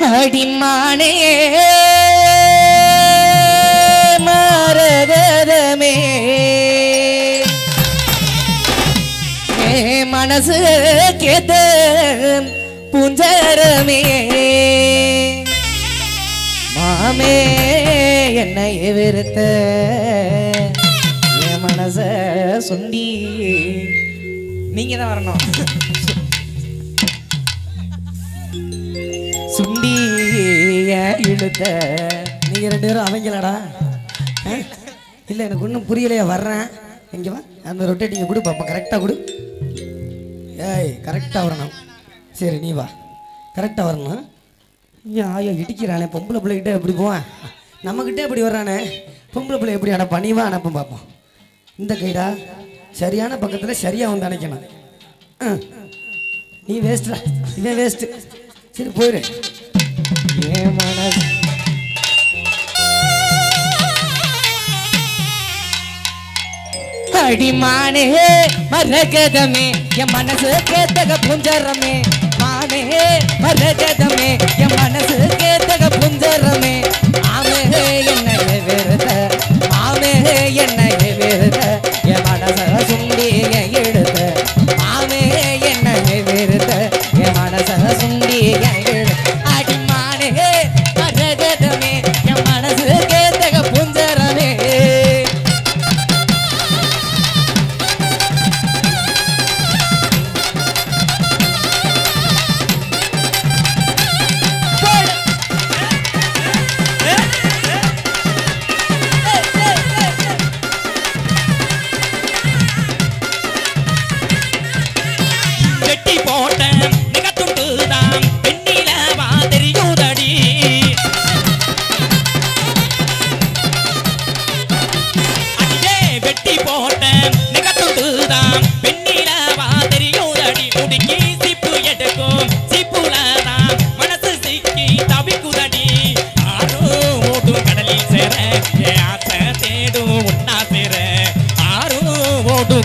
அடிமானே மரகதமே மனசு கேத்த புஞ்சரமே மாமே என்னை வெறுத்த என் மனச சுண்டி நீங்க தான் வரணும் சுண்டி இழுத்த நீங்க ரெண்டு பேரும் அவங்களாடா இல்லை எனக்கு ஒன்றும் புரியலையா வர்றேன் இங்கே வா அந்த ரொட்டேட்டிங்க கொடு பாப்பா கரெக்டாக கொடு ஏய் கரெக்டாக வரணும் சரி நீ வா கரெக்டாக வரணும் ஐயா ஐயோ இடிக்கிறானே பொம்பளை பிள்ளைகிட்ட எப்படி போவேன் நம்மக்கிட்டே எப்படி வர்றானே பொம்பளை பிள்ளை எப்படி அனுப்பா நீ வா அனுப்பும் பார்ப்போம் இந்த கைடா சரியான பக்கத்தில் சரியாக வந்து அணைக்கணும் நீ வேஸ்ட்டா இவன் வேஸ்ட்டு சரி போயிடு என் மனசு அடிமானே மரகதமே என் மனசு கேத்தக புஞ்சரமே மானே மரகதமே என் மனசு கேத்தக புஞ்சரமே ஆமே என்னை வெறுத ஆமே என்னை வெறுத என் மனச சுண்டி எடுத்த ஆமே என்னை வெறுத என் மனச சுண்டி அடிமானே மரகதமே என் மனசு கேத்தக புஞ்சரமே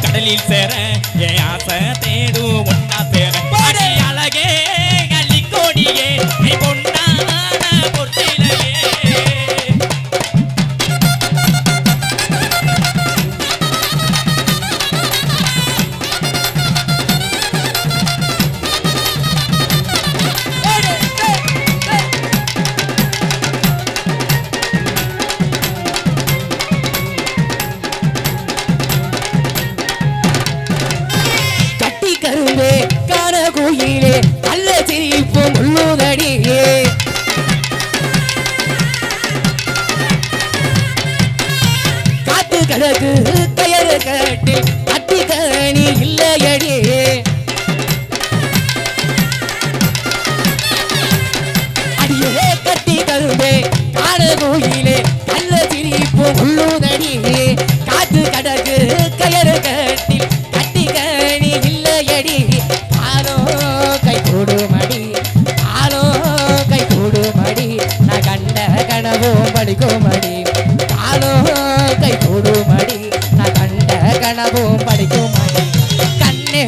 கடலில் சேர என் ஆசை தேடு ஒன்னா சேர பாடி அழகே அள்ளி கோடியே நீ பொன்னான பொற்றிலையே கரும்பே கார கோயிலே நல்ல சிரிப்பு முள்ளுதடியே காத்து கழகு கயறு கட்டி அத்தி கணி இல்லையடியே அடியே கட்டி கரும்பே கார கோயிலே நல்ல சிரிப்பு முள்ளுதடியே காத்து கழகு கயறு கட்டி அத்தி கணி இல்லையடி ஆலோ கை கூடுமடி ஆலோ கை கூடுமடி நான் கண்ட கனவும் படிக்குமடி ஆலோ கை கூடுமடி நான் கண்ட கனவும் படிக்குமடி கண்ணே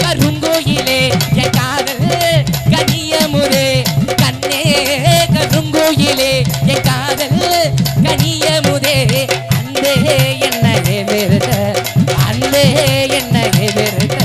கருங்கோயிலே என் காதல் கனியமுதே கண்ணே கருங்கோயிலே என் காதல் கனியமுதே அந்தே என்னை வெறுத்த அந்தே என்னை வெறுத்த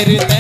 பெருத்த